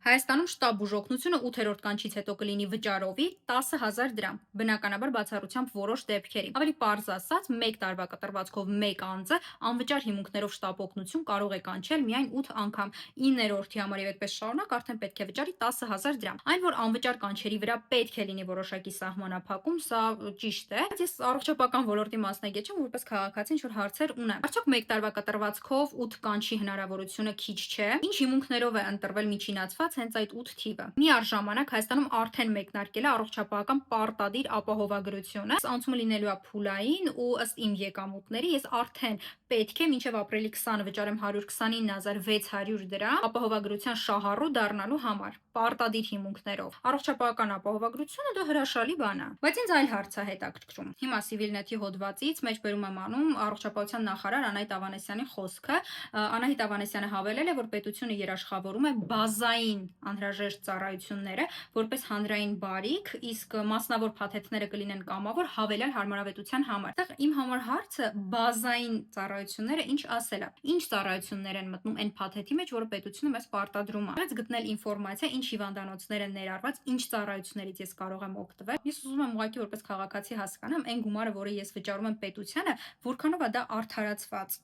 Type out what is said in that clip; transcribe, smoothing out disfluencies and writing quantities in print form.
Հայաստանում շտապ բուժօգնությունը 8-րդ կանչից հետո կլինի վճարովի 10,000 դրամ, բնականաբար բացառությամբ որոշ դեպքերի։ Ավելի պարզ ասած, 1 տարվա կտրվածքով 1 անձը անվճար հիմունքներով շտապ օգնություն կարող է կանչել միայն 8 անգամ։ 9-րդի համար եւ այդպես շարունակ արդեն պետք է վճարի 10,000 դրամ։ Այն, որ անվճար կանչերի վրա պետք է լինի որոշակի սահմանափակում, սա ճիշտ է։ Ես առողջապահական ոլորտի մասնագետ չեմ, որպես քաղաքացի ինչ-որ հարցեր ունեմ։ Արդյոք 1 տարվա կտրվածքով 8 կանչի հնարավորությունը քիչ չէ։ Ինչ հիմունքներով է ընտրվել միջինացված հենց այդ 8 թիվը։ Միառժամանակ Հայաստանում արդեն մեկնարկել է առողջապահական պարտադիր ապահովագրությունը։ Անցումը լինելու է փուլային ու ըստ իմ եկամուտների ես արդեն պետք է մինչև ապրիլի 20-ը վճարեմ 129,600 դրամ ապահովագրության շահառու դառնալու համար պարտադիր հիմունքներով։ Առողջապահական ապահովագրությունը դա հրաշալի բան է։ Բայց ինձ այլ հարց է հետաքրքրում։ Հիմա Civilnet-ի հոդվածից մեջբերում եմ անում առողջապահության նախարար Անահիտ Ավանեսյանի խոսքը։ Անահիտ Ավանեսյանը հավելել է, որ պետությունը երաշխավորում է բազային անհրաժեշտ ծառայությունները որպես հանրային բարիք, իսկ մասնավոր փաթեթները կլինեն կամավոր հավելյալ հարմարավետության համար։ Այդտեղ իմ համար հարցը բազային ծառայությունները ինչ ասել է։ Ինչ ծառայություններ են մտնում այն փաթեթի մեջ, որը պետությունը մեզ պարտադրում է։ Բայց գտնել ինֆորմացիա, ինչ հիվանդանոցներ են ներառված, ինչ ծառայություններից ես կարող եմ օգտվել։ Ես ուզում եմ ուղղակի որպես քաղաքացի հասկանամ այն գումարը, որը ես վճարում եմ պետությանը, որքանով է դա արդարացված։